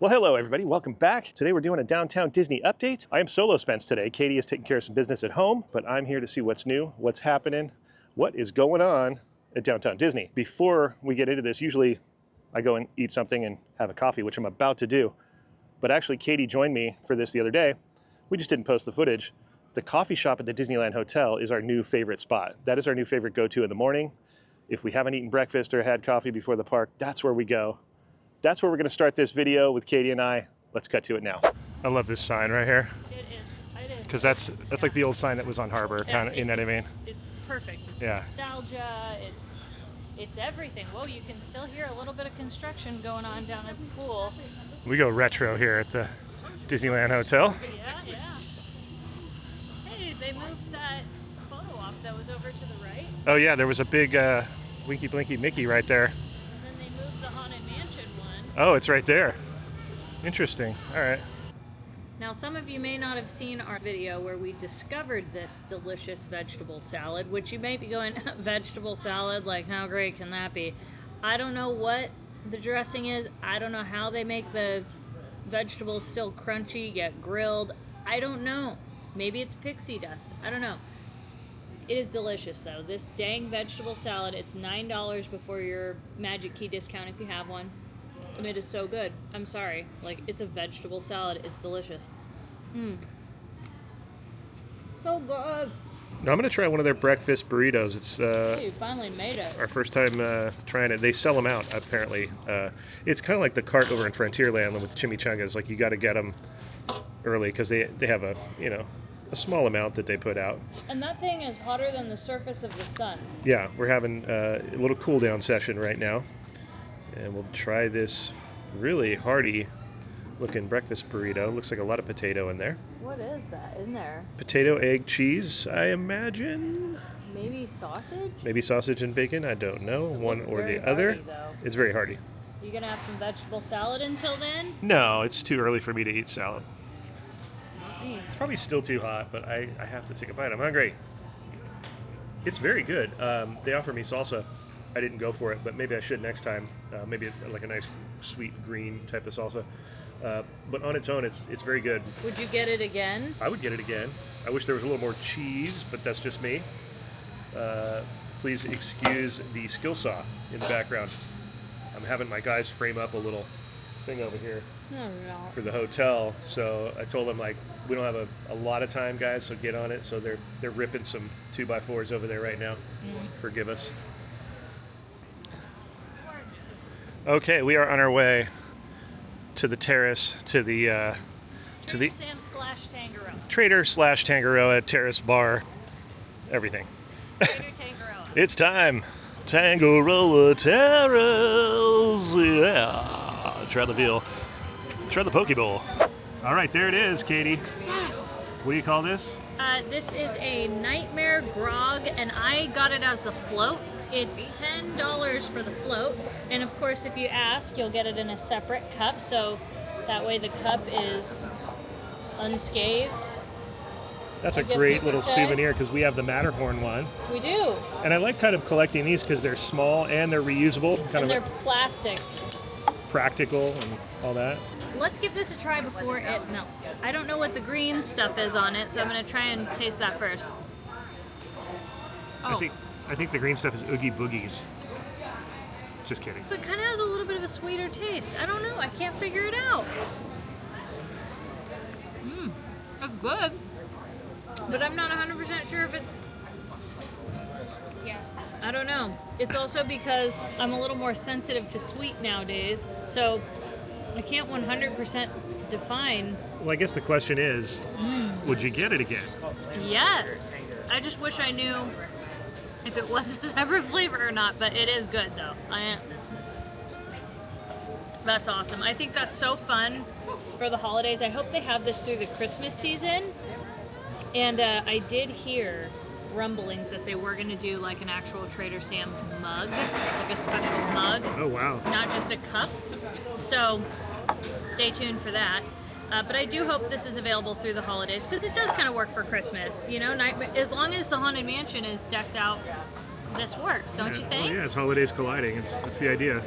Well, hello everybody, welcome back. Today we're doing a Downtown Disney update. I am solo Spence today. Katie is taking care of some business at home, but I'm here to see what's new, what's happening, what is going on at Downtown Disney. Before we get into this, usually I go and eat something and have a coffee, which I'm about to do. But actually Katie joined me for this the other day. We just didn't post the footage. The coffee shop at the Disneyland Hotel is our new favorite spot. That is our new favorite go-to in the morning. If we haven't eaten breakfast or had coffee before the park, that's where we go. That's where we're going to start this video with Katie and I. Let's cut to it now. I love this sign right here. It is. It is. Because that's like the old sign that was on Harbor, kind of. You know what I mean? It's perfect. It's nostalgia. It's everything. Whoa, you can still hear a little bit of construction going on down at the pool. We go retro here at the Disneyland Hotel. Yeah. Hey, they moved that photo op that was over to the right. Oh yeah, there was a big Winky Blinky Mickey right there. And then they moved the Haunted Mansion one. Oh, it's right there. Interesting. All right. Now, some of you may not have seen our video where we discovered this delicious vegetable salad, which you may be going, vegetable salad, like how great can that be? I don't know what the dressing is. I don't know how they make the vegetables still crunchy, yet grilled. I don't know. Maybe it's pixie dust. I don't know. It is delicious, though. This dang vegetable salad, it's $9 before your Magic Key discount if you have one. And it is so good. I'm sorry. Like, it's a vegetable salad. It's delicious. So good. Now I'm going to try one of their breakfast burritos. It's Hey, you finally made it. our first time trying it. They sell them out, apparently. It's kind of like the cart over in Frontierland with the chimichangas. Like, you got to get them early because they have a small amount that they put out. And that thing is hotter than the surface of the sun. Yeah, we're having a little cool down session right now. And we'll try this really hearty looking breakfast burrito. Looks like a lot of potato in there. What is that in there? Potato, egg, cheese, I imagine. Maybe sausage? Maybe sausage and bacon, I don't know. One or the other. Though. It's very hearty. You gonna have some vegetable salad until then? No, it's too early for me to eat salad. It's probably still too hot, but I have to take a bite. I'm hungry. It's very good. They offer me salsa. I didn't go for it, but maybe I should next time. Maybe like a nice sweet green type of salsa. But on its own, it's very good. Would you get it again? I would get it again. I wish there was a little more cheese, but that's just me. Please excuse the skill saw in the background. I'm having my guys frame up a little thing over here for the hotel. So I told them, like, we don't have a lot of time, guys, so get on it. So they're ripping some 2x4s over there right now. Forgive us. Okay, we are on our way to the terrace, to the Trader Sam/Tangaroa. Trader/Tangaroa Terrace Bar, everything. Trader Tangaroa. It's time. Tangaroa Terrace, yeah. Try the veal. Try the poke bowl. All right, there it is, Katie. Success. What do you call this? This is a Nightmare Grog, and I got it as the float. It's $10 for the float, and of course, if you ask, you'll get it in a separate cup, so that way the cup is unscathed. That's a great little souvenir because we have the Matterhorn one. We do. And I like kind of collecting these because they're small and they're reusable. And they're plastic. Practical and all that. Let's give this a try before it melts. I don't know what the green stuff is on it, so I'm going to try and taste that first. Oh. I think the green stuff is Oogie Boogies. Just kidding. But it kind of has a little bit of a sweeter taste. I don't know. I can't figure it out. That's good. But I'm not 100% sure if it's... Yeah. I don't know. It's also because I'm a little more sensitive to sweet nowadays, so I can't 100% define. Well, I guess the question is, would you get it again? Yes. I just wish I knew if it was a separate flavor or not, but it is good though. That's awesome. I think that's so fun for the holidays. I hope they have this through the Christmas season. And I did hear rumblings that they were going to do like an actual Trader Sam's mug, like a special mug. Oh, wow. Not just a cup. So stay tuned for that. But I do hope this is available through the holidays because it does kind of work for Christmas, you know. As long as the Haunted Mansion is decked out, this works, don't you think? Oh, yeah, it's holidays colliding. That's the idea.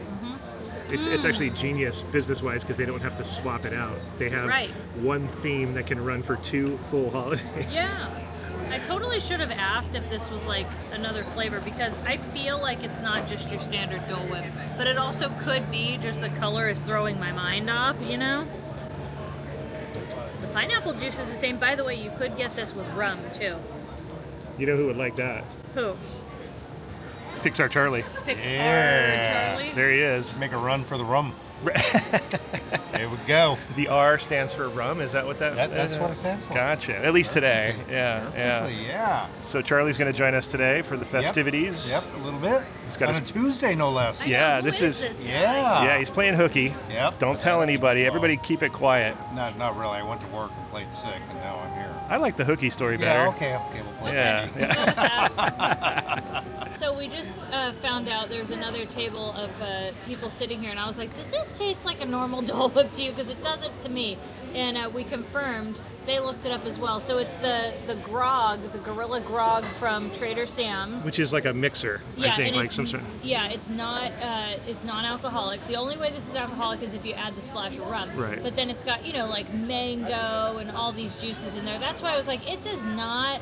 It's actually genius business-wise because they don't have to swap it out. They have one theme that can run for 2 full holidays. Yeah. I totally should have asked if this was like another flavor because I feel like it's not just your standard Dole Whip, but it also could be just the color is throwing my mind off, you know? The pineapple juice is the same. By the way, you could get this with rum too. You know who would like that? Who? Pixar Charlie. Pixar Charlie? There he is. Make a run for the rum. There we go. The R stands for rum. Is that what That's what it stands for. Gotcha. At least today. Yeah. Yeah. So Charlie's going to join us today for the festivities. Yep, a little bit. He's got on a Tuesday, no less. I know, Yeah, who this is is- this guy? Yeah. He's playing hooky. Yep. Don't tell anybody. Everybody keep it quiet. Not really. I went to work and played sick, and now I'm here. I like the hooky story better. Yeah, okay, we'll play Yeah. So we just found out there's another table of people sitting here, and I was like, does this taste like a normal Dole Whip to you? Because it doesn't to me. And we confirmed, they looked it up as well. So it's the grog, the Gorilla Grog from Trader Sam's. Which is like a mixer, I think, and like it's, some sort. yeah, it's non-alcoholic. The only way this is alcoholic is if you add the splash of rum. Right. But then it's got, like mango and all these juices in there. That's why I was like, it does not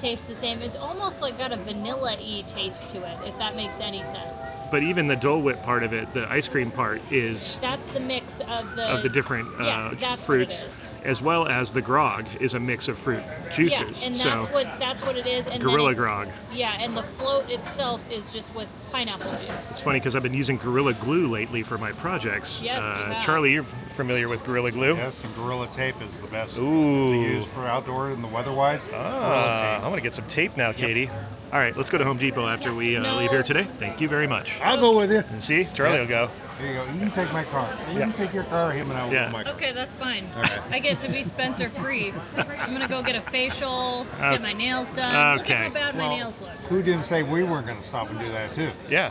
taste the same. It's almost like got a vanilla-y taste to it, if that makes any sense. But even the Dole Whip part of it, the ice cream part, is That's the mix of the different yes, that's fruits, what it is. as well as the grog is a mix of fruit juices. Yeah, and so that's what it is. And Gorilla then it's- Grog. Yeah, and the float itself is just with pineapple juice. It's funny because I've been using Gorilla Glue lately for my projects. Yes, you have. Charlie, you're familiar with Gorilla Glue? Yes, and Gorilla Tape is the best Ooh. to use for outdoor and the weather-wise. Gorilla I'm Tape. going to get some tape now, Katie. All right, let's go to Home Depot after we leave here today. Thank you very much. I'll go with you. And see, Charlie will go. Here you go. You can take my car. You can take your car, him and I will Yeah. go my car. Okay, that's fine. Okay. I get to be Spencer free. I'm gonna go get a facial, get my nails done. Look Okay. at how bad my Well, nails look. Who didn't say we weren't going to stop and do that too? Yeah.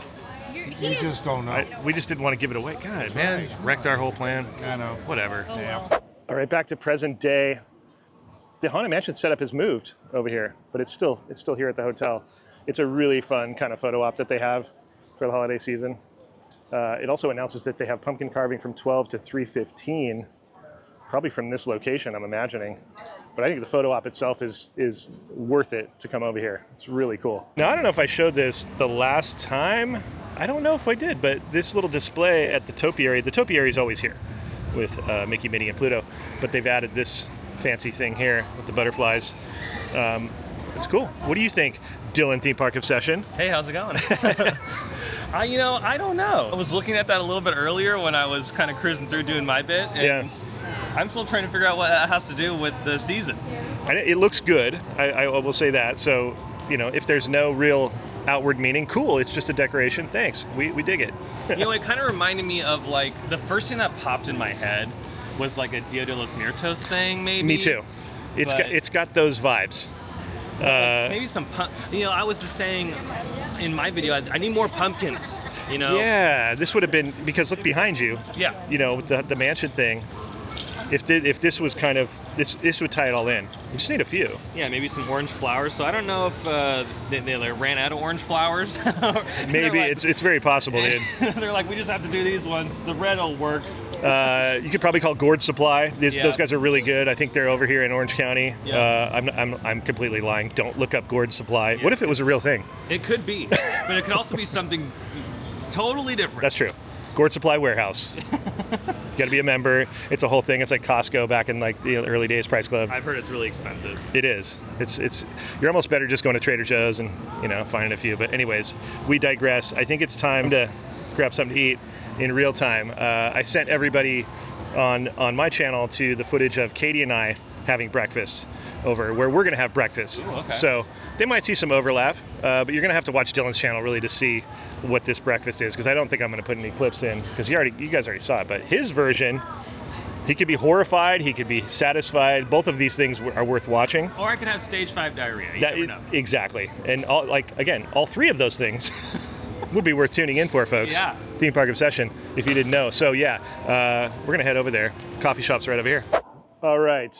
He You is- just don't know. We just didn't want to give it away. God, man, right. wrecked our whole plan. I know. Whatever. Oh, Yeah. well. All right, back to present day. The Haunted Mansion setup has moved over here, but it's still here at the hotel. It's a really fun kind of photo op that they have for the holiday season. It also announces that they have pumpkin carving from 12 to 3:15, probably from this location, I'm imagining. But I think the photo op itself is worth it to come over here. It's really cool. Now, I don't know if I showed this the last time. I don't know if I did, but this little display at the topiary is always here with Mickey, Minnie, and Pluto. But they've added this fancy thing here with the butterflies. It's cool. What do you think, Dylan, Theme Park Obsession? Hey, how's it going? I don't know. I was looking at that a little bit earlier when I was kind of cruising through doing my bit. And Yeah. I'm still trying to figure out what that has to do with the season. And it looks good. I will say that. So, if there's no real outward meaning, cool. It's just a decoration. Thanks. We dig it. It kind of reminded me of like the first thing that popped in my head was like a Dia de los Muertos thing, maybe. Me too. It's got those vibes. Maybe some I was just saying in my video, I need more pumpkins. Yeah, this would have been, because look behind you. Yeah. With the mansion thing. If this was kind of this would tie it all in. You just need a few. Yeah, maybe some orange flowers. So I don't know if they ran out of orange flowers. Maybe it's very possible, dude. They're like, we just have to do these ones. The red will work. You could probably call Gourd Supply. Yeah. Those guys are really good. I think they're over here in Orange County. Yeah. I'm completely lying. Don't look up Gourd Supply. What if it was a real thing? It could be, but it could also be something totally different. That's true. Gourd Supply Warehouse. You got to be a member. It's a whole thing. It's like Costco back in like the early days, Price Club. I've heard it's really expensive. It is. It's. You're almost better just going to Trader Joe's and finding a few. But anyways, we digress. I think it's time to grab something to eat in real time. I sent everybody on my channel to the footage of Katie and I having breakfast over where we're going to have breakfast. Ooh, okay. So they might see some overlap, but you're going to have to watch Dylan's channel really to see what this breakfast is, because I don't think I'm going to put any clips in, because you guys already saw it. But his version, he could be horrified, he could be satisfied. Both of these things are worth watching. Or I could have stage 5 diarrhea. You never know. Exactly. And all three of those things would be worth tuning in for, folks. Yeah. Theme Park Obsession, if you didn't know. So yeah, we're going to head over there. Coffee shop's right over here. All right.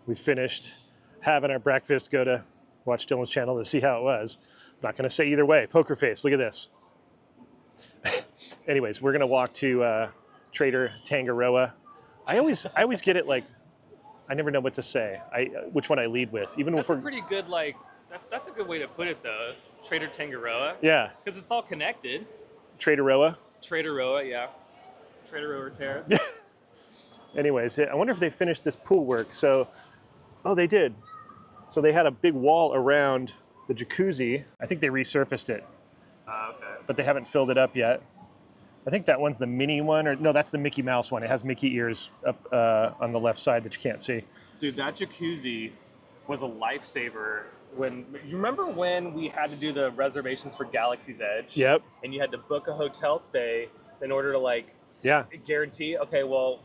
We finished having our breakfast. Go to watch Dylan's channel to see how it was. I'm not going to say either way. Poker face. Look at this. Anyways, we're gonna walk to Trader Tangaroa. I always get it like, I never know what to say. Which one I lead with, even That's if a pretty good, like, that's a good way to put it, though. Trader Tangaroa. Yeah. Because it's all connected. Traderoa. Traderoa, yeah. Traderoa Terrace. Anyways, I wonder if they finished this pool work. So, oh, they did. So they had a big wall around the jacuzzi. I think they resurfaced it. Okay. But they haven't filled it up yet. I think that one's the mini one, or no, that's the Mickey Mouse one. It has Mickey ears up on the left side that you can't see. Dude, that jacuzzi was a lifesaver. When you remember when we had to do the reservations for Galaxy's Edge? Yep. And you had to book a hotel stay in order to like guarantee. Okay, well,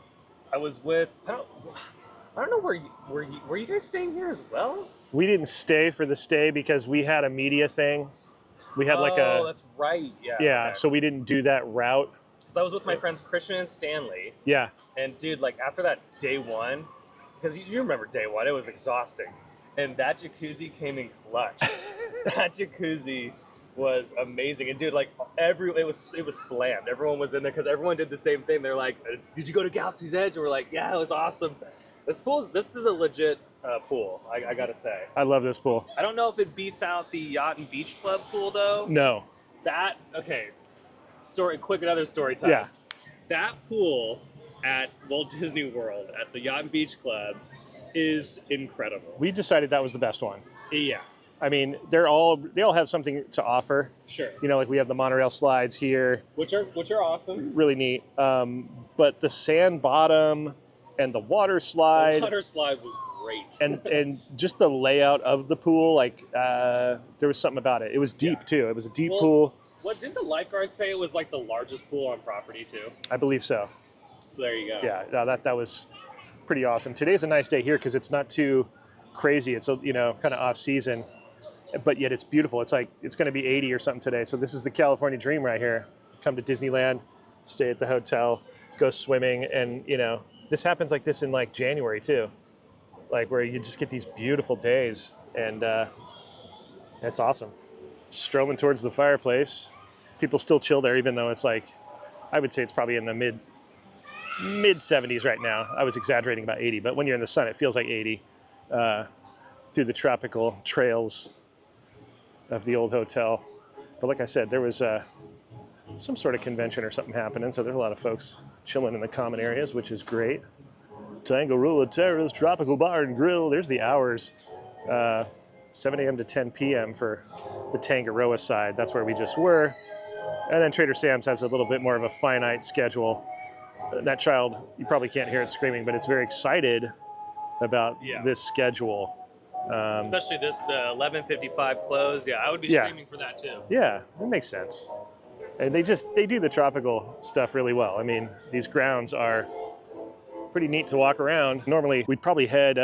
I was with. I don't know were you guys staying here as well? We didn't stay for the stay because we had a media thing. We had like a. Oh, that's right. Yeah. Yeah. Okay. So we didn't do that route. Because I was with my friends Christian and Stanley. Yeah. And dude, like after that day one, because you remember day one, it was exhausting. And that jacuzzi came in clutch. That jacuzzi was amazing. And dude, like it was slammed. Everyone was in there because everyone did the same thing. They're like, "Did you go to Galaxy's Edge?" And we're like, "Yeah, it was awesome." This is a legit pool. I gotta say. I love this pool. I don't know if it beats out the Yacht and Beach Club pool though. No. Another story time. Yeah. That pool at Walt Disney World at the Yacht and Beach Club is incredible. We decided that was the best one. Yeah. I mean, they all have something to offer. Sure. You know, like we have the monorail slides here. Which are awesome. Really neat. But the sand bottom and the water slide. The water slide was great. and just the layout of the pool, like there was something about it. It was deep too. It was a deep pool. What didn't the lifeguard say it was like the largest pool on property too? I believe so. So there you go. Yeah, no, that was pretty awesome. Today's a nice day here because it's not too crazy. It's kind of off season, but yet it's beautiful. It's like it's going to be 80 or something today. So this is the California dream right here. Come to Disneyland, stay at the hotel, go swimming, and this happens like this in like January too, like where you just get these beautiful days, and it's awesome. Strolling towards the fireplace, people still chill there, even though it's like, I would say it's probably in the mid 70s right now. I was exaggerating about 80, but when you're in the sun, it feels like 80 through the tropical trails of the old hotel. But like I said, there was some sort of convention or something happening, so there's a lot of folks chilling in the common areas, which is great. Tangaroa Terrace Tropical Bar and Grill. There's the hours. 7 a.m. to 10 p.m. for the Tangaroa side. That's where we just were. And then Trader Sam's has a little bit more of a finite schedule. That child, you probably can't hear it screaming, but it's very excited about this schedule. Especially the 11:55 close. Yeah, I would be screaming for that too. Yeah, that makes sense. And they do the tropical stuff really well. I mean, these grounds are pretty neat to walk around. Normally, we'd probably head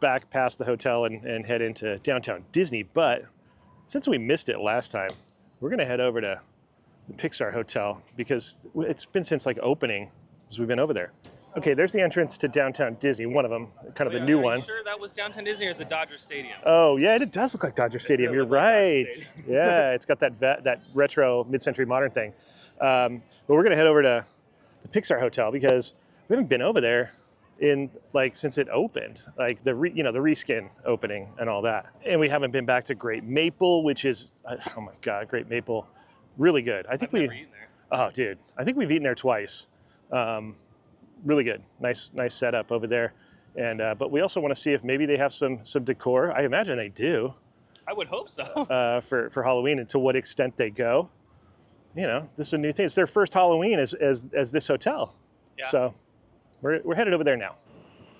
back past the hotel and head into downtown Disney, but since we missed it last time, we're gonna head over to the Pixar Hotel because it's been since like opening since we've been over there. Okay, there's the entrance to downtown Disney, one of them, kind of the new one. Are you sure that was downtown Disney or is it Dodger Stadium? Oh yeah, it does look like Dodger Stadium. You're right. Yeah, it's got that retro mid-century modern thing. But we're gonna head over to the Pixar Hotel because we haven't been over there in like since it opened, like the reskin opening and all that. And we haven't been back to Great Maple, which is oh my god, Great Maple, really good. I think I've never eaten there. Oh dude, I think we've eaten there twice. Really good, nice setup over there. And but we also want to see if maybe they have some decor. I imagine they do. I would hope so. For Halloween, and to what extent they go. This is a new thing. It's their first Halloween as this hotel. Yeah. So we're headed over there now.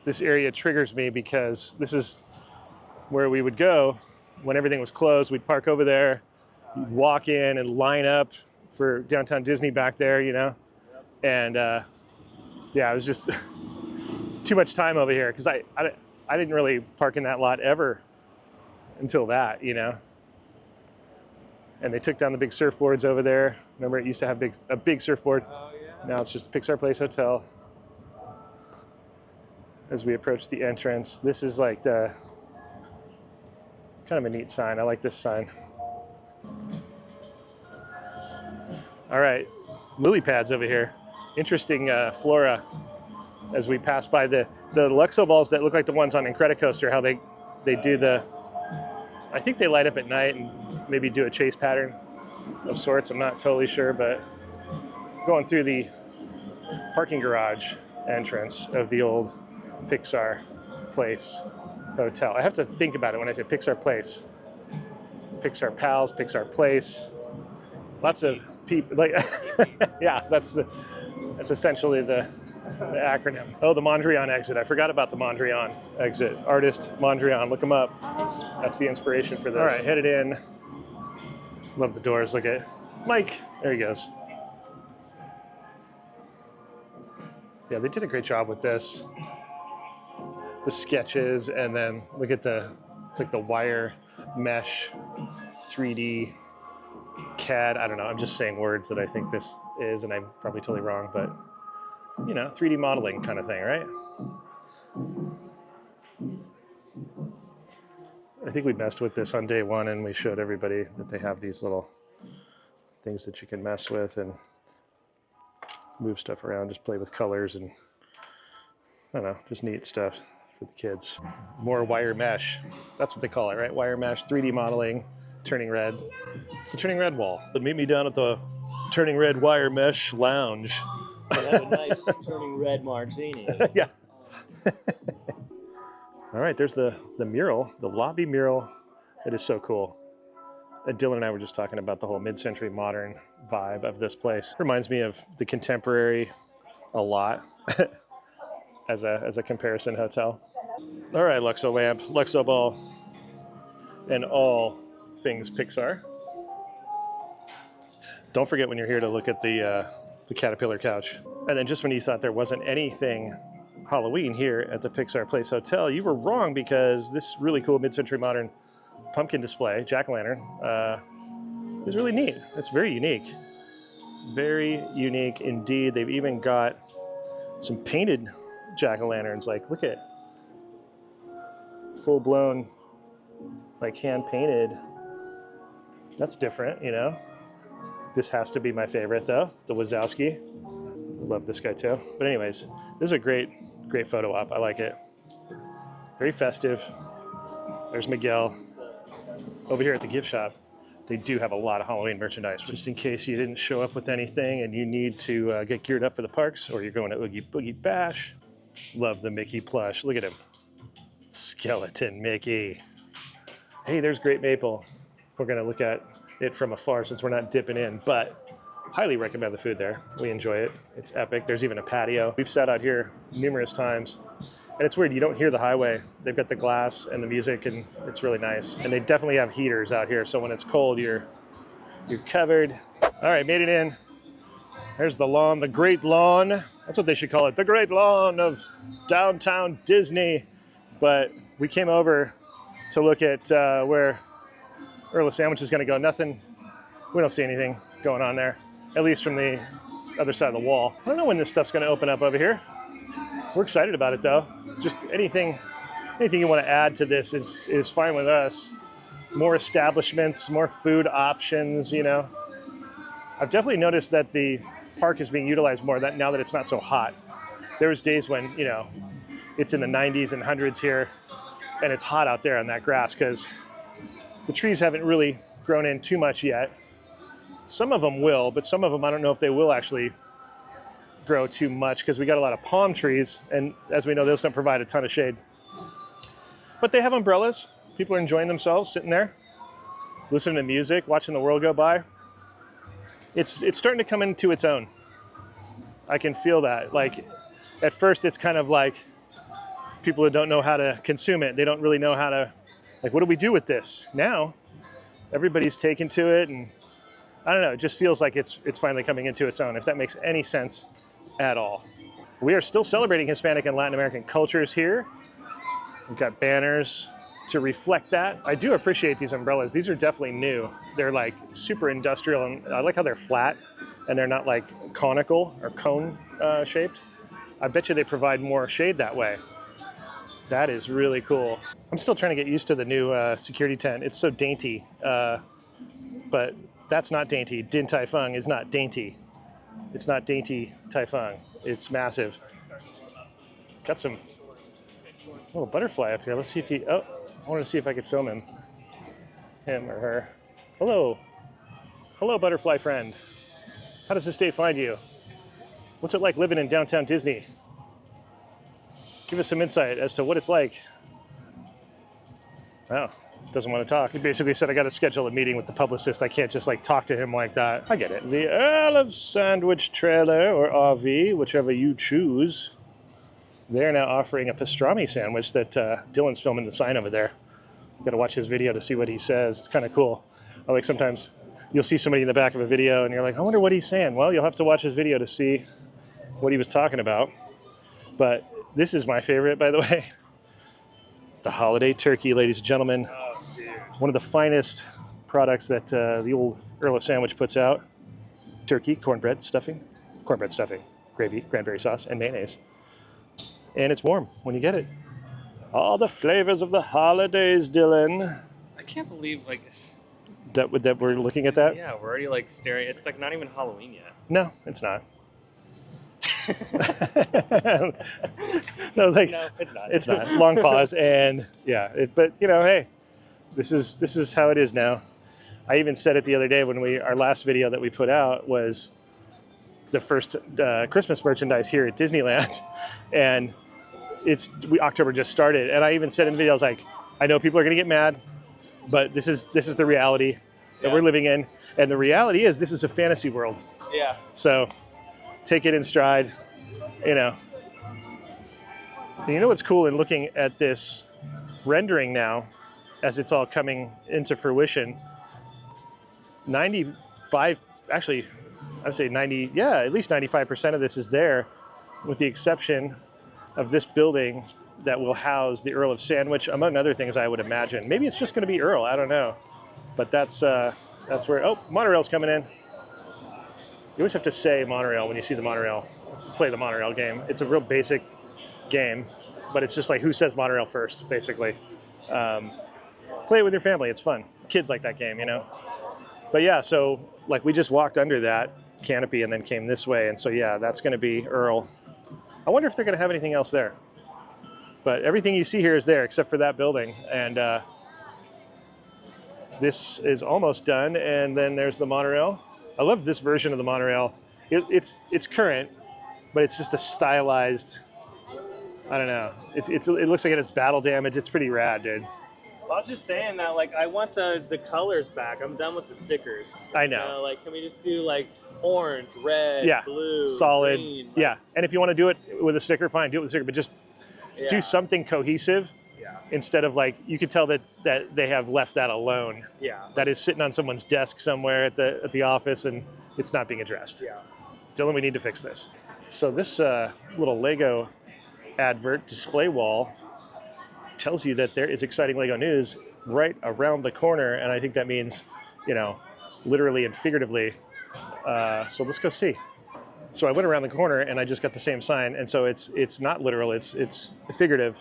This area triggers me because this is where we would go when everything was closed. We'd park over there, you'd walk in and line up for downtown Disney back there, and it was just too much time over here because I didn't really park in that lot ever until that, And they took down the big surfboards over there. Remember, it used to have a big surfboard. Oh yeah. Now it's just the Pixar Place Hotel. As we approach the entrance, this is like the kind of a neat sign. I like this sign. All right, lily pads over here. Interesting flora as we pass by the Luxo balls that look like the ones on Incredicoaster, how they do the, I think they light up at night and maybe do a chase pattern of sorts. I'm not totally sure, but going through the parking garage entrance of the old Pixar Place Hotel. I have to think about it when I say Pixar Place. Pixar Pals, Pixar Place. Lots of people, like, yeah, that's essentially the acronym. Oh, the Mondrian exit. I forgot about the Mondrian exit. Artist Mondrian, look him up. That's the inspiration for this. All right, headed in. Love the doors. Look at Mike. There he goes. Yeah, they did a great job with this. The sketches, and then look at it's like the wire mesh 3D CAD. I don't know. I'm just saying words that I think this is, and I'm probably totally wrong, but you know, 3D modeling kind of thing, right? I think we messed with this on day one, and we showed everybody that they have these little things that you can mess with and move stuff around, just play with colors, and I don't know, just neat stuff for the kids. More wire mesh. That's what they call it, right? Wire mesh, 3D modeling, turning red. It's the turning red wall. But meet me down at the turning red wire mesh lounge. We'll have a nice turning red martini. Yeah. All right, there's the mural, the lobby mural. It is so cool. Dylan and I were just talking about the whole mid-century modern vibe of this place. Reminds me of the Contemporary a lot as a comparison hotel. All right, Luxo lamp, Luxo ball, and all things Pixar. Don't forget when you're here to look at the Caterpillar couch. And then just when you thought there wasn't anything Halloween here at the Pixar Place Hotel, you were wrong, because this really cool mid-century modern pumpkin display, jack-o'-lantern, is really neat. It's very unique. Very unique indeed. They've even got some painted jack-o'-lanterns. Like, look at full-blown, like hand-painted. That's different, you know? This has to be my favorite though, the Wazowski. Love this guy too. But anyways, this is a great photo op. I like it. Very festive. There's Miguel. Over here at the gift shop, they do have a lot of Halloween merchandise, just in case you didn't show up with anything and you need to get geared up for the parks, or you're going to Oogie Boogie Bash. Love the Mickey plush. Look at him. Skeleton Mickey. Hey, there's Great Maple. We're going to look at it from afar since we're not dipping in, but highly recommend the food there. We enjoy it. It's epic. There's even a patio. We've sat out here numerous times, and it's weird. You don't hear the highway. They've got the glass and the music, and it's really nice. And they definitely have heaters out here, so when it's cold, you're covered. All right, made it in. There's the lawn, the Great Lawn. That's what they should call it, the Great Lawn of downtown Disney. But we came over to look at where Earl of Sandwich is going to go. Nothing. We don't see anything going on there, at least from the other side of the wall. I don't know when this stuff's going to open up over here. We're excited about it though. Just anything you want to add to this is fine with us. More establishments, more food options, you know. I've definitely noticed that the park is being utilized more now that it's not so hot. There was days when, you know, it's in the 90s and 100s here, and it's hot out there on that grass because the trees haven't really grown in too much yet. Some of them will, but some of them I don't know if they will actually grow too much, because we got a lot of palm trees, and as we know, those don't provide a ton of shade. But they have umbrellas. People are enjoying themselves, sitting there, listening to music, watching the world go by. It's starting to come into its own. I can feel that. Like, at first it's kind of like people that don't know how to consume it. They don't really know how to, like, what do we do with this? Now, everybody's taken to it, and I don't know, it just feels like it's finally coming into its own, if that makes any sense at all. We are still celebrating Hispanic and Latin American cultures here. We've got banners to reflect that. I do appreciate these umbrellas. These are definitely new. They're like super industrial, and I like how they're flat and they're not like conical or cone shaped. I bet you they provide more shade that way. That is really cool. I'm still trying to get used to the new security tent. It's so dainty, but that's not dainty. Din Tai Fung is not dainty. It's not dainty Taifang. It's massive. Got some little butterfly up here. Let's see if he, oh, I wanted to see if I could film him. Him or her. Hello. Hello, butterfly friend. How does this day find you? What's it like living in downtown Disney? Give us some insight as to what it's like. Well, doesn't want to talk. He basically said I got to schedule a meeting with the publicist. I can't just like talk to him like that. I get it. The Agave Sandwich trailer or RV, whichever you choose. They're now offering a pastrami sandwich that Dylan's filming the sign over there. Got to watch his video to see what he says. It's kind of cool. I like sometimes you'll see somebody in the back of a video and you're like, I wonder what he's saying. Well, you'll have to watch his video to see what he was talking about. But this is my favorite, by the way. The holiday turkey, ladies and gentlemen. Oh, dude. One of the finest products that the old Earl of Sandwich puts out. Turkey, cornbread stuffing, gravy, cranberry sauce, and mayonnaise. And it's warm when you get it. All the flavors of the holidays, Dylan. I can't believe like That we're looking at that? yeah, we're already like staring. It's like not even Halloween yet. No, it's not. No, like No, it's not. it's not. Long pause, and yeah. But you know, hey, this is how it is now. I even said it the other day when our last video that we put out was the first Christmas merchandise here at Disneyland, and October just started, and I even said in the video, I was like, I know people are gonna get mad, but this is the reality that we're living in, and the reality is this is a fantasy world. Yeah. So take it in stride, you know. And you know what's cool in looking at this rendering now, as it's all coming into fruition? 95, actually, I'd say 90, yeah, at least 95% of this is there, with the exception of this building that will house the Earl of Sandwich, among other things, I would imagine. Maybe it's just going to be Earl, I don't know. But that's where, oh, monorail's coming in. You always have to say monorail when you see the monorail, play the monorail game. It's a real basic game, but it's just like who says monorail first, basically. Play it with your family, it's fun. Kids like that game, you know? But yeah, so like we just walked under that canopy and then came this way, and so yeah, that's gonna be Earl. I wonder if they're gonna have anything else there. But everything you see here is there except for that building, and this is almost done, and then there's the monorail. I love this version of the monorail. It's current, but it's just a stylized, I don't know. It looks like it has battle damage. It's pretty rad, dude. I was just saying that, like, I want the colors back. I'm done with the stickers. I know. You know, like, can we just do like orange, red, Yeah, blue, solid. green? Like, Yeah, and if you want to do it with a sticker, fine, do it with a sticker, but just yeah. do something cohesive Yeah. instead of like, you can tell that they have left that alone. Yeah. That is sitting on someone's desk somewhere at the office, and it's not being addressed. Yeah. Dylan, we need to fix this. So this little Lego advert display wall tells you that there is exciting Lego news right around the corner, and I think that means, you know, literally and figuratively. So let's go see. So I went around the corner and I just got the same sign, and so it's not literal, it's figurative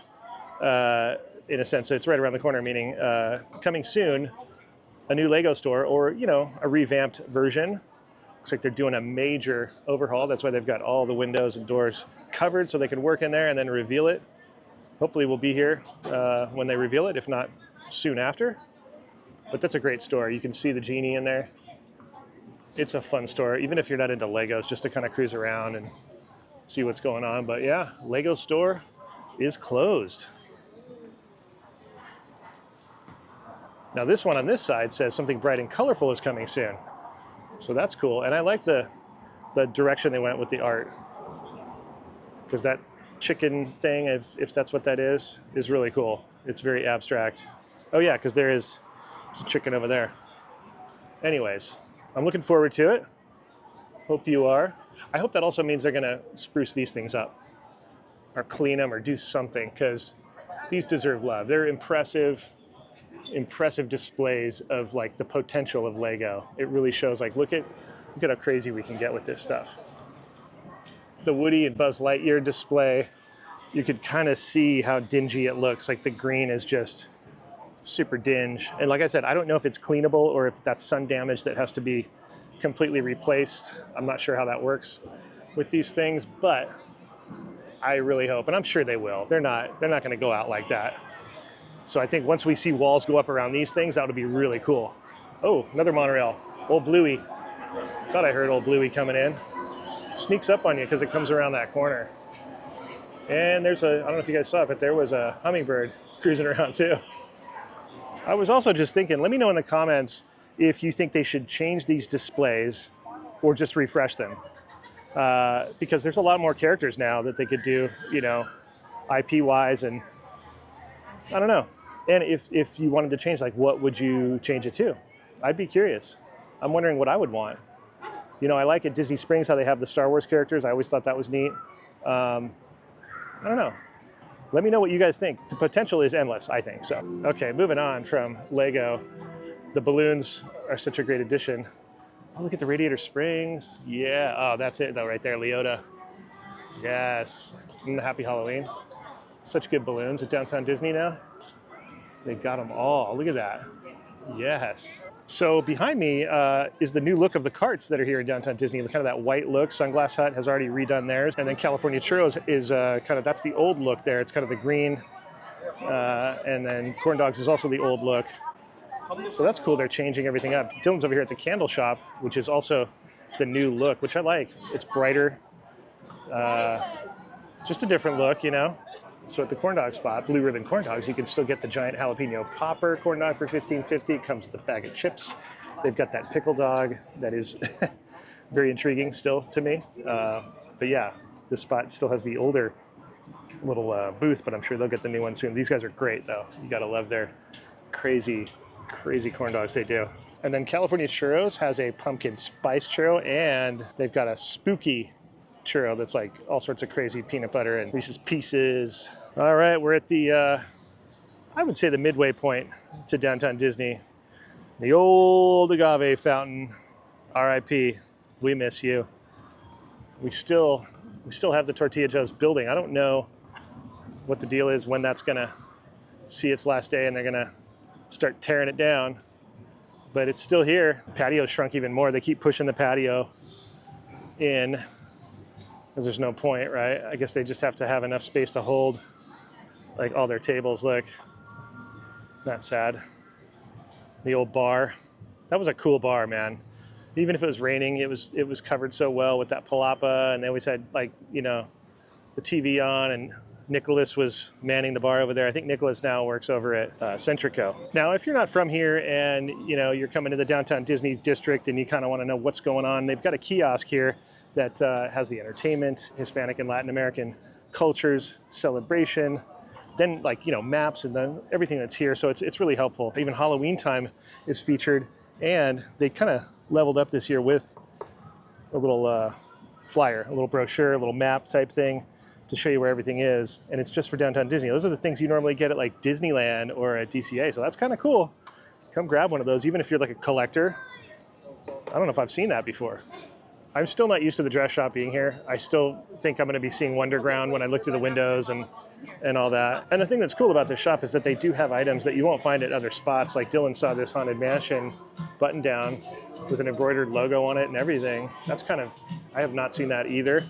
in a sense. So it's right around the corner, meaning coming soon, a new Lego store, or you know, a revamped version. Looks like they're doing a major overhaul. That's why they've got all the windows and doors covered so they can work in there and then reveal it. Hopefully we'll be here when they reveal it, if not soon after. But that's a great store. You can see the genie in there. It's a fun store, even if you're not into Legos, just to kind of cruise around and see what's going on. But yeah, Lego store is closed. Now this one on this side says something bright and colorful is coming soon. So that's cool. And I like the direction they went with the art, because that chicken thing, if that's what that is really cool. It's very abstract. Oh yeah, because there's a chicken over there. Anyways, I'm looking forward to it. Hope you are. I hope that also means they're gonna spruce these things up or clean them or do something, because these deserve love. They're impressive displays of like the potential of Lego. It really shows like, look at how crazy we can get with this stuff. The Woody and Buzz Lightyear display, you could kind of see how dingy it looks. Like the green is just super dinge. And like I said, I don't know if it's cleanable or if that's sun damage that has to be completely replaced. I'm not sure how that works with these things, but I really hope, and I'm sure they will. They're not going to go out like that. So I think once we see walls go up around these things, that would be really cool. Oh, another monorail. Old Bluey. Thought I heard Old Bluey coming in. Sneaks up on you because it comes around that corner. And there's I don't know if you guys saw it, but there was a hummingbird cruising around too. I was also just thinking, let me know in the comments if you think they should change these displays or just refresh them. Because there's a lot more characters now that they could do, you know, IP-wise, and I don't know. And if you wanted to change, like, what would you change it to? I'd be curious. I'm wondering what I would want. You know, I like at Disney Springs how they have the Star Wars characters. I always thought that was neat. I don't know. Let me know what you guys think. The potential is endless, I think. So, okay, moving on from Lego. The balloons are such a great addition. Oh, look at the Radiator Springs. Yeah, oh, that's it though, right there, Leota. Yes, and Happy Halloween. Such good balloons at Downtown Disney now. They got them all, look at that. Yes. So behind me is the new look of the carts that are here in Downtown Disney. Kind of that white look. Sunglass Hut has already redone theirs. And then California Churros is kind of, that's the old look there. It's kind of the green. And then Corn Dogs is also the old look. So that's cool, they're changing everything up. Dylan's over here at the candle shop, which is also the new look, which I like. It's brighter, just a different look, you know? So at the corn dog spot, Blue Ribbon Corn Dogs, you can still get the giant jalapeno popper corn dog for $15.50. It comes with a bag of chips. They've got that pickle dog that is very intriguing still to me. But yeah, this spot still has the older little booth, but I'm sure they'll get the new one soon. These guys are great though. You gotta love their crazy corn dogs they do. And then California Churros has a pumpkin spice churro, and they've got a spooky churro that's like all sorts of crazy peanut butter and Reese's Pieces. All right, we're at the, I would say the midway point to Downtown Disney. The old Agave Fountain, RIP, we miss you. We still have the Tortilla Joe's building. I don't know what the deal is, when that's gonna see its last day and they're gonna start tearing it down, but it's still here. Patio shrunk even more. They keep pushing the patio in because there's no point, right? I guess they just have to have enough space to hold like all their tables. Look, not sad. The old bar, that was a cool bar, man. Even if it was raining, it was covered so well with that palapa, and they always had, like, you know, the TV on, and Nicholas was manning the bar over there. I think Nicholas now works over at Centrico. Now, if you're not from here and, you know, you're coming to the Downtown Disney district and you kind of want to know what's going on, they've got a kiosk here that has the entertainment, Hispanic and Latin American cultures, celebration, then, like, you know, maps and then everything that's here. So it's really helpful. Even Halloween time is featured, and they kind of leveled up this year with a little flyer, a little brochure, a little map type thing to show you where everything is, and it's just for Downtown Disney. Those are the things you normally get at like Disneyland or at DCA, so that's kind of cool. Come grab one of those, even if you're like a collector. I don't know if I've seen that before. I'm still not used to the dress shop being here. I still think I'm going to be seeing Wonderground when I look through the windows and all that. And the thing that's cool about this shop is that they do have items that you won't find at other spots. Like Dylan saw this Haunted Mansion button down with an embroidered logo on it and everything. That's kind of, I have not seen that either.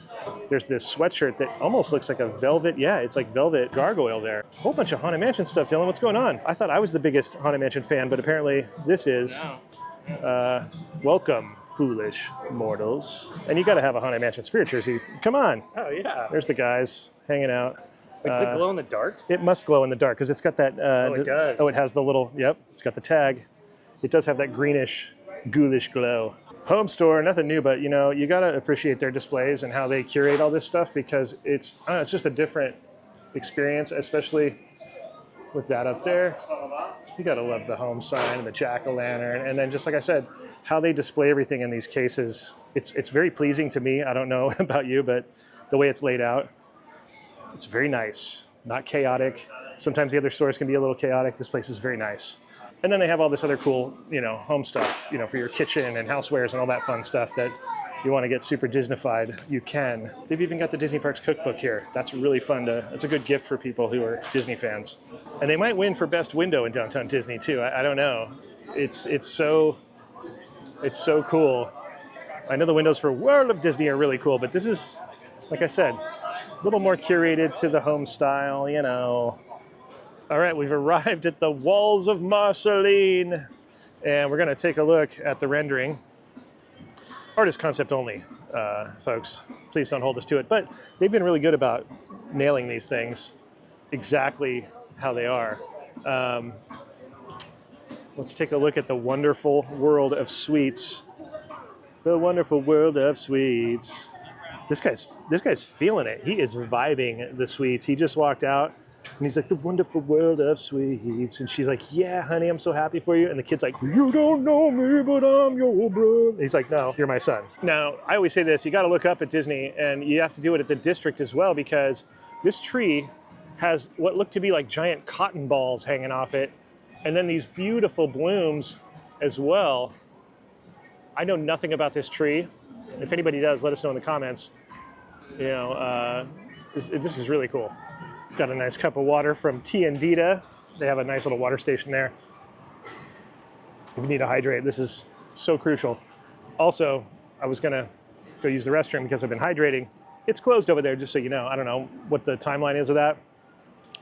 There's this sweatshirt that almost looks like a velvet, yeah, it's like velvet gargoyle there. A whole bunch of Haunted Mansion stuff, Dylan, what's going on? I thought I was the biggest Haunted Mansion fan, but apparently this is. Welcome, foolish mortals. And you got to have a Haunted Mansion Spirit jersey. Come on. Oh, yeah. There's the guys hanging out. Does it glow in the dark? It must glow in the dark because it's got that. Oh, it does. Oh, it has the little, yep, it's got the tag. It does have that greenish, ghoulish glow. Home store, nothing new, but you know, you got to appreciate their displays and how they curate all this stuff, because it's just a different experience, especially with that up there. You gotta love the home sign and the jack-o'-lantern, and then just like I said, how they display everything in these cases. It's very pleasing to me. I don't know about you, but the way it's laid out, it's very nice, not chaotic. Sometimes the other stores can be a little chaotic. This place is very nice. And then they have all this other cool, you know, home stuff, you know, for your kitchen and housewares and all that fun stuff that you want to get super Disneyfied, you can. They've even got the Disney Parks cookbook here. That's really fun it's a good gift for people who are Disney fans. And they might win for best window in Downtown Disney too. I don't know. It's so cool I know the windows for World of Disney are really cool, but this is, like I said, a little more curated to the home style, you know. All right, we've arrived at the walls of Marceline, and we're gonna take a look at the rendering. Artist concept only, folks. Please don't hold us to it. But they've been really good about nailing these things exactly how they are. Let's take a look at the wonderful world of sweets. The wonderful world of sweets. This guy's feeling it. He is vibing the sweets. He just walked out and he's like, the wonderful world of sweets. And she's like, yeah, honey, I'm so happy for you. And the kid's like, you don't know me, but I'm your brother. And he's like, no, you're my son. Now, I always say this, you got to look up at Disney, and you have to do it at the district as well, because this tree has what look to be like giant cotton balls hanging off it, and then these beautiful blooms as well. I know nothing about this tree. If anybody does, let us know in the comments. You know, this is really cool. Got a nice cup of water from Tiendita. They have a nice little water station there. If you need to hydrate, this is so crucial. Also, I was gonna go use the restroom because I've been hydrating. It's closed over there, just so you know. I don't know what the timeline is of that,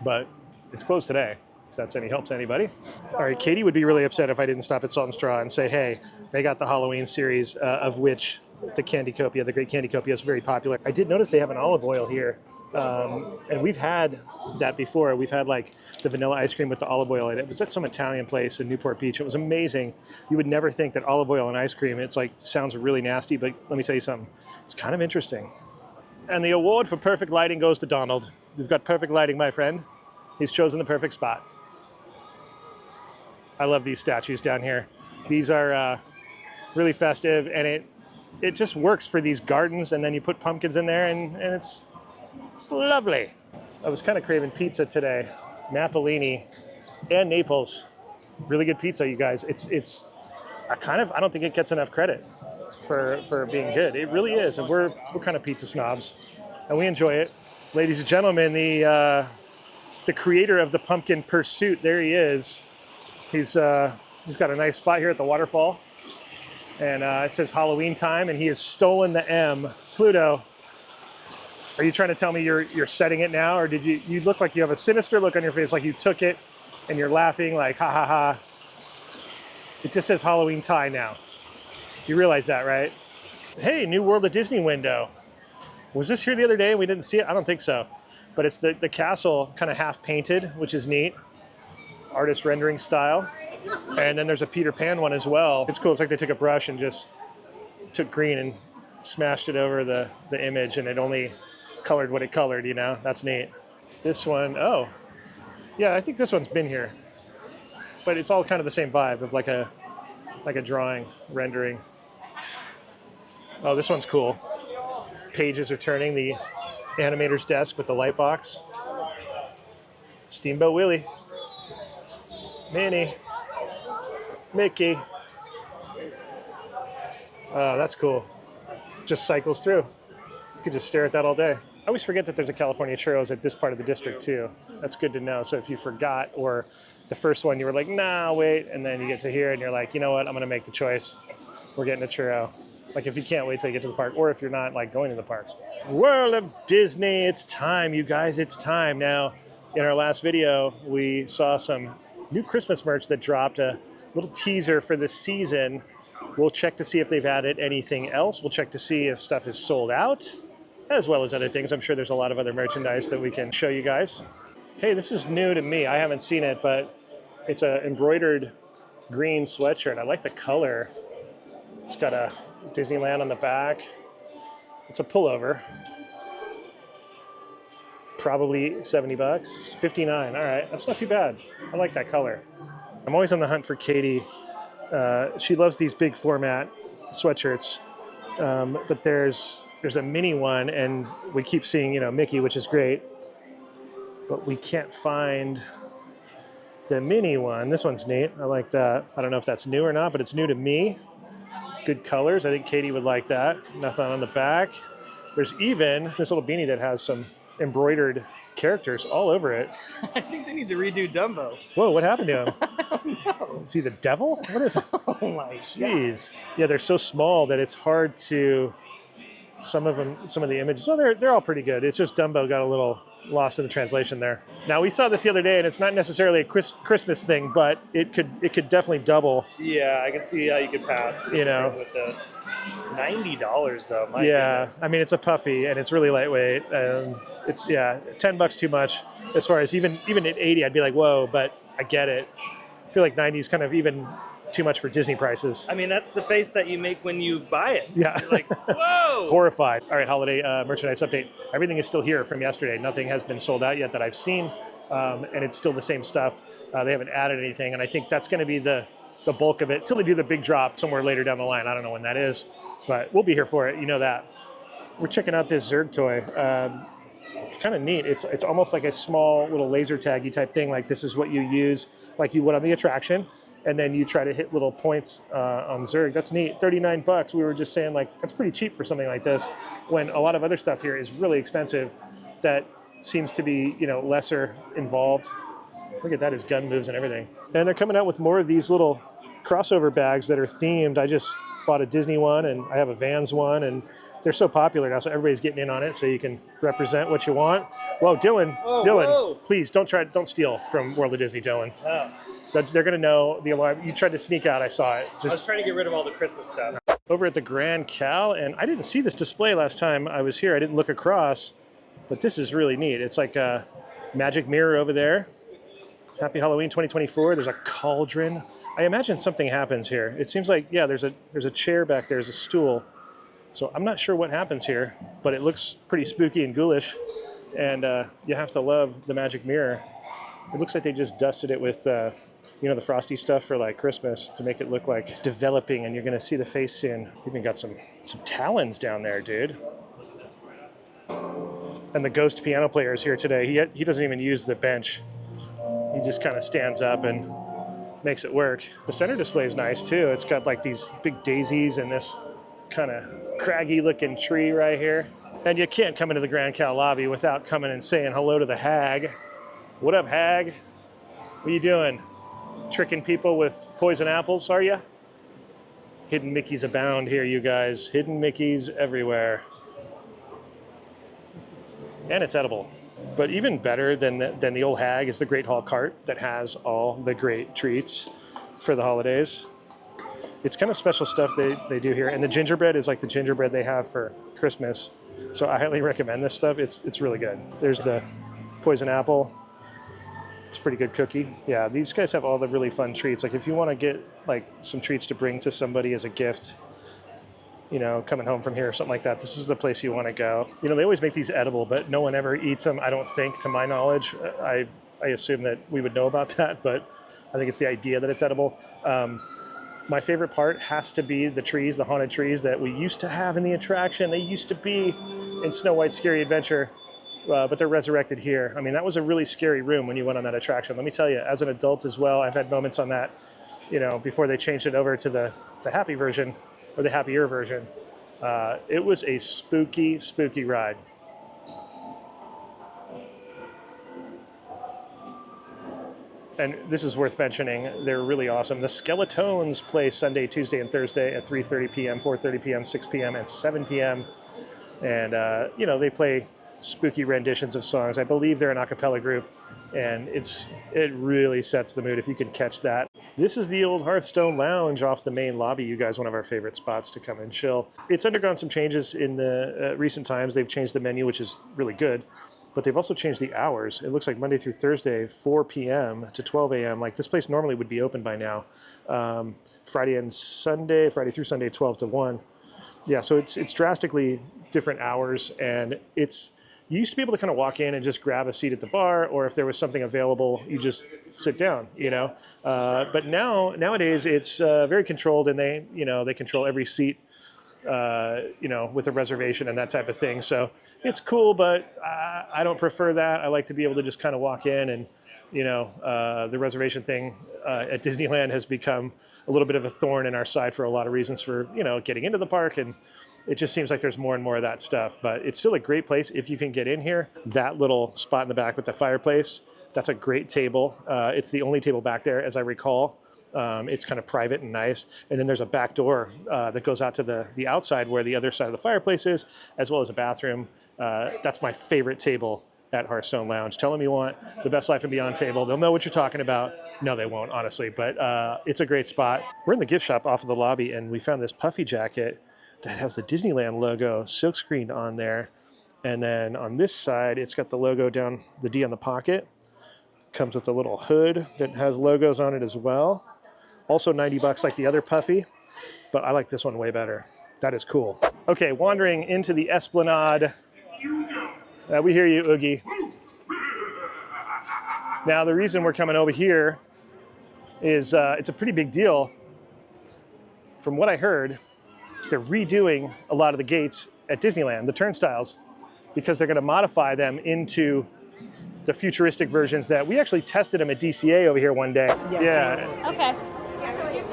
but it's closed today, if that's any help to anybody. All right, Katie would be really upset if I didn't stop at Salt and Straw and say, hey, they got the Halloween series, of which the Candy Copia, the Great Candy Copia, is very popular. I did notice they have an olive oil here. And we've had that before. We've had like the vanilla ice cream with the olive oil in it. It was at some Italian place in Newport Beach. It was amazing. You would never think that olive oil and ice cream, it's like, sounds really nasty, but let me tell you something. It's kind of interesting. And the award for perfect lighting goes to Donald. You've got perfect lighting, my friend. He's chosen the perfect spot. I love these statues down here. These are really festive, and it just works for these gardens, and then you put pumpkins in there, and it's lovely. I was kind of craving pizza today. Napolini and Naples. Really good pizza, you guys. I don't think it gets enough credit for being good. It really is, and we're kind of pizza snobs, and we enjoy it. Ladies and gentlemen, the creator of the Pumpkin Pursuit, there he is. He's got a nice spot here at the waterfall, and it says Halloween time, and he has stolen the M. Pluto, are you trying to tell me you're setting it now, or did you look like you have a sinister look on your face, like you took it and you're laughing like ha ha ha? It just says Halloween tie now. You realize that, right? Hey, new World of Disney window. Was this here the other day and we didn't see it? I don't think so. But it's the castle kind of half painted, which is neat. Artist rendering style. And then there's a Peter Pan one as well. It's cool. It's like they took a brush and just took green and smashed it over the image, and it only colored what it colored, you know? That's neat. This one, oh. Yeah, I think this one's been here. But it's all kind of the same vibe of like a drawing, rendering. Oh, this one's cool. Pages are turning, the animator's desk with the light box. Steamboat Willie. Minnie. Mickey. Oh, that's cool. Just cycles through. You could just stare at that all day. I always forget that there's a California Churros at this part of the district too. That's good to know. So if you forgot, or the first one you were like, nah, wait, and then you get to here and you're like, you know what, I'm gonna make the choice. We're getting a churro. Like if you can't wait till you get to the park, or if you're not like going to the park. World of Disney, it's time, you guys, it's time. Now, in our last video, we saw some new Christmas merch that dropped, a little teaser for the season. We'll check to see if they've added anything else. We'll check to see if stuff is sold out, as well as other things. I'm sure there's a lot of other merchandise that we can show you guys. Hey, this is new to me. I haven't seen it, but it's an embroidered green sweatshirt. I like the color. It's got a Disneyland on the back. It's a pullover. Probably 70 bucks, 59. All right, that's not too bad. I like that color. I'm always on the hunt for Katie. She loves these big format sweatshirts, but there's a mini one, and we keep seeing, you know, Mickey, which is great, but we can't find the mini one. This one's neat. I like that. I don't know if that's new or not, but it's new to me. Good colors. I think Katie would like that. Nothing on the back. There's even this little beanie that has some embroidered characters all over it. I think they need to redo Dumbo. Whoa, what happened to him? No. Is he the devil? What is it? Oh my god. Jeez. Yeah, they're so small that it's hard to. Some of the images. Well, they're all pretty good. It's just Dumbo got a little lost in the translation there. Now we saw this the other day, and it's not necessarily a Christmas thing, but it could definitely double. Yeah, I can see how you could pass. You know, with this. $90 though. My yeah, goodness. I mean it's a puffy and it's really lightweight. It's $10 too much. As far as even at 80, I'd be like whoa, but I get it. I feel like 90 is kind of even too much for Disney prices. I mean, that's the face that you make when you buy it. Yeah. You're like, whoa! Horrified. All right, holiday merchandise update. Everything is still here from yesterday. Nothing has been sold out yet that I've seen, and it's still the same stuff. They haven't added anything, and I think that's going to be the bulk of it till they do the big drop somewhere later down the line. I don't know when that is, but we'll be here for it. You know that. We're checking out this Zerg toy. It's kind of neat. It's almost like a small little laser taggy type thing. Like this is what you use, like you would on the attraction. And then you try to hit little points on Zerg. That's neat. $39. We were just saying like that's pretty cheap for something like this, when a lot of other stuff here is really expensive. That seems to be lesser involved. Look at that, his gun moves and everything. And they're coming out with more of these little crossover bags that are themed. I just bought a Disney one, and I have a Vans one, and they're so popular now. So everybody's getting in on it, so you can represent what you want. Whoa, Dylan, Whoa. please don't steal from World of Disney, Dylan. Oh. They're going to know the alarm. You tried to sneak out. I saw it. I was trying to get rid of all the Christmas stuff. Over at the Grand Cal, and I didn't see this display last time I was here. I didn't look across, but this is really neat. It's like a magic mirror over there. Happy Halloween 2024. There's a cauldron. I imagine something happens here. It seems like, yeah, there's a chair back there. There's a stool. So I'm not sure what happens here, but it looks pretty spooky and ghoulish. And you have to love the magic mirror. It looks like they just dusted it with the frosty stuff for like Christmas to make it look like it's developing, and you're gonna see the face soon. Even got some talons down there, dude. And the ghost piano player is here today. He doesn't even use the bench. He just kind of stands up and makes it work. The center display is nice too. It's got like these big daisies and this kind of craggy looking tree right here. And you can't come into the Grand Cal lobby without coming and saying hello to the hag. What up, hag? What are you doing? Tricking people with poison apples, are you? Hidden Mickeys abound here, you guys. Hidden Mickeys everywhere. And it's edible. But even better than the old hag is the Great Hall cart that has all the great treats for the holidays. It's kind of special stuff they do here. And the gingerbread is like the gingerbread they have for Christmas. So I highly recommend this stuff. It's really good. There's the poison apple. It's a pretty good cookie. Yeah, these guys have all the really fun treats. Like if you want to get like some treats to bring to somebody as a gift, coming home from here or something like that, this is the place you want to go. They always make these edible, but no one ever eats them, I don't think, to my knowledge. I assume that we would know about that, but I think it's the idea that it's edible. My favorite part has to be the trees, the haunted trees that we used to have in the attraction. They used to be in Snow White's Scary Adventure, but they're resurrected here. I mean, that was a really scary room when you went on that attraction. Let me tell you, as an adult as well, I've had moments on that, before they changed it over to the happy version, or the happier version. It was a spooky, spooky ride. And this is worth mentioning. They're really awesome. The Skeletones play Sunday, Tuesday, and Thursday at 3:30 p.m., 4:30 p.m., 6 p.m., and 7 p.m. And, they play spooky renditions of songs. I believe they're an a cappella group, and it really sets the mood if you can catch that. This is the old Hearthstone Lounge off the main lobby. You guys, one of our favorite spots to come and chill. It's undergone some changes in the recent times. They've changed the menu, which is really good, but they've also changed the hours. It looks like Monday through Thursday, 4 p.m. to 12 a.m. Like this place normally would be open by now. Friday through Sunday, 12 to 1. Yeah, so it's drastically different hours, and you used to be able to kind of walk in and just grab a seat at the bar, or if there was something available, you just sit down, But nowadays it's very controlled, and they control every seat, with a reservation and that type of thing. So it's cool, but I don't prefer that. I like to be able to just kind of walk in, and the reservation thing at Disneyland has become a little bit of a thorn in our side for a lot of reasons for, getting into the park and It just seems like there's more and more of that stuff, but it's still a great place if you can get in here. That little spot in the back with the fireplace, that's a great table. It's the only table back there, as I recall. It's kind of private and nice. And then there's a back door that goes out to the outside where the other side of the fireplace is, as well as a bathroom. That's my favorite table at Hearthstone Lounge. Tell them you want the Best Life and Beyond table. They'll know what you're talking about. No, they won't, honestly, but it's a great spot. We're in the gift shop off of the lobby, and we found this puffy jacket that has the Disneyland logo silkscreened on there. And then on this side, it's got the logo down, the D on the pocket. Comes with a little hood that has logos on it as well. Also 90 bucks like the other puffy, but I like this one way better. That is cool. Okay, wandering into the Esplanade. We hear you, Oogie. Now, the reason we're coming over here is it's a pretty big deal. From what I heard, they're redoing a lot of the gates at Disneyland, the turnstiles, because they're going to modify them into the futuristic versions that we actually tested them at DCA over here one day. Yeah. Okay.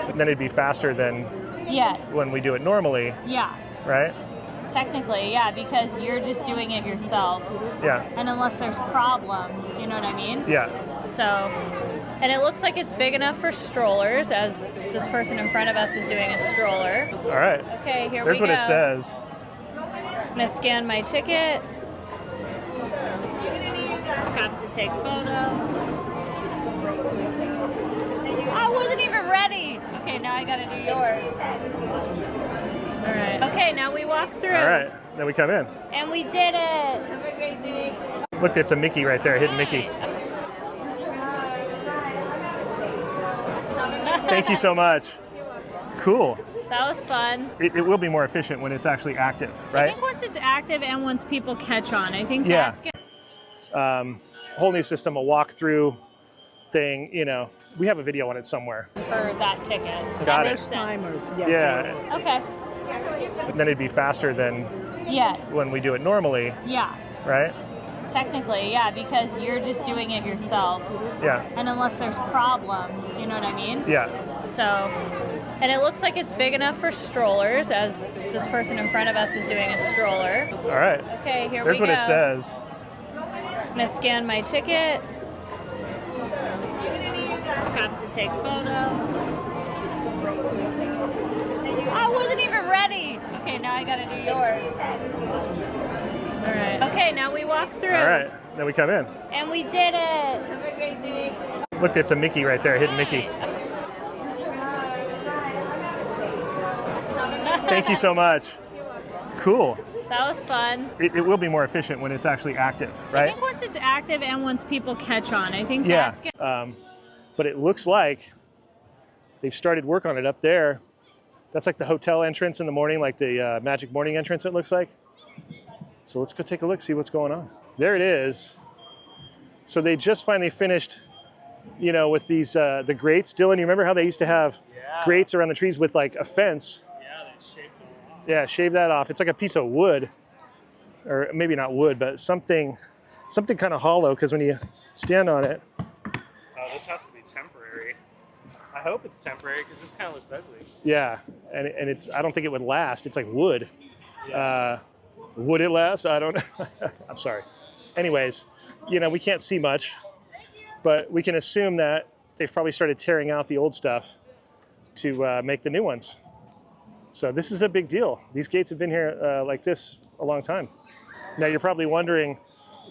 And then it'd be faster than Yes. when we do it normally, Yeah. right? Technically, yeah, because you're just doing it yourself. Yeah. And unless there's problems, you know what I mean? Yeah. So, and it looks like it's big enough for strollers, as this person in front of us is doing a stroller. All right. Okay, here There's we go. what it says. I'm gonna scan my ticket. Tap to take photo. I wasn't even ready. Okay, now I gotta do yours. All right. Okay, now we walk through. All right. Then we come in. And we did it. Have a great day. Look, it's a Mickey right there, hidden Mickey. Thank you so much. Cool. That was fun. It will be more efficient when it's actually active, I right? think once it's active and once people catch on, I think Yeah. that's good. Whole new system, a walkthrough thing, you know. We have a video on it somewhere. For that ticket. Got That it. makes sense. Yeah. Okay. And then it'd be faster than Yes. when we do it normally, Yeah. right? Technically, yeah, because you're just doing it yourself. Yeah. And unless there's problems, you know what I mean? Yeah. So, and it looks like it's big enough for strollers, as this person in front of us is doing a stroller. All right. Okay, here There's we go. what it says. I'm gonna scan my ticket. Tap to take photo. I wasn't even ready. Okay, now I gotta do yours. All right. Okay, now we walk through. All right. Then we come in. And we did it. Have a great day. Look, it's a Mickey right there, hidden Mickey. Thank you so much. Cool. That was fun. It will be more efficient when it's actually active, I right? think once it's active and once people catch on, I think Yeah. that's good. But it looks like they've started work on it up there. That's like the hotel entrance in the morning, like the Magic Morning entrance, it looks like. So let's go take a look, see what's going on. There it is. So they just finally finished, you know, with these, the grates. Dylan, you remember how they used to have grates around the trees with like a fence? Yeah, they shaved it off. Yeah, shave that off. It's like a piece of wood, or maybe not wood, but something kind of hollow, because when you stand on it, Oh, this has to be temporary. I hope it's temporary because this kind of looks ugly. yeah, and it's, I don't think it would last. It's like wood. Would it last? I don't know. I'm sorry. Anyways, you know, we can't see much, but we can assume that they've probably started tearing out the old stuff to make the new ones. So this is a big deal. These gates have been here like this a long time. Now you're probably wondering,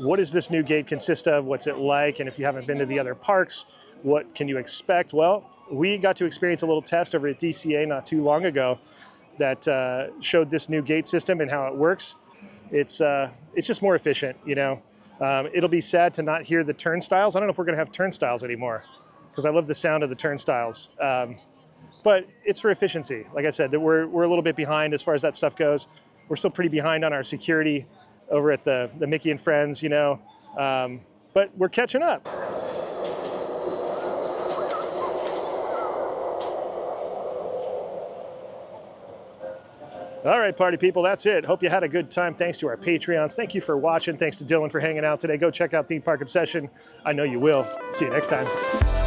what does this new gate consist of? What's it like? And if you haven't been to the other parks, what can you expect? Well, we got to experience a little test over at DCA not too long ago that showed this new gate system and how it works. It's just more efficient, you know. It'll be sad to not hear the turnstiles. I don't know if we're gonna have turnstiles anymore, because I love the sound of the turnstiles. But it's for efficiency. Like I said, that we're a little bit behind as far as that stuff goes. We're still pretty behind on our security over at the Mickey and Friends, you know. But we're catching up. All right, party people, that's it. Hope you had a good time. Thanks to our Patreons. Thank you for watching. Thanks to Dylan for hanging out today. Go check out Theme Park Obsession. I know you will. See you next time.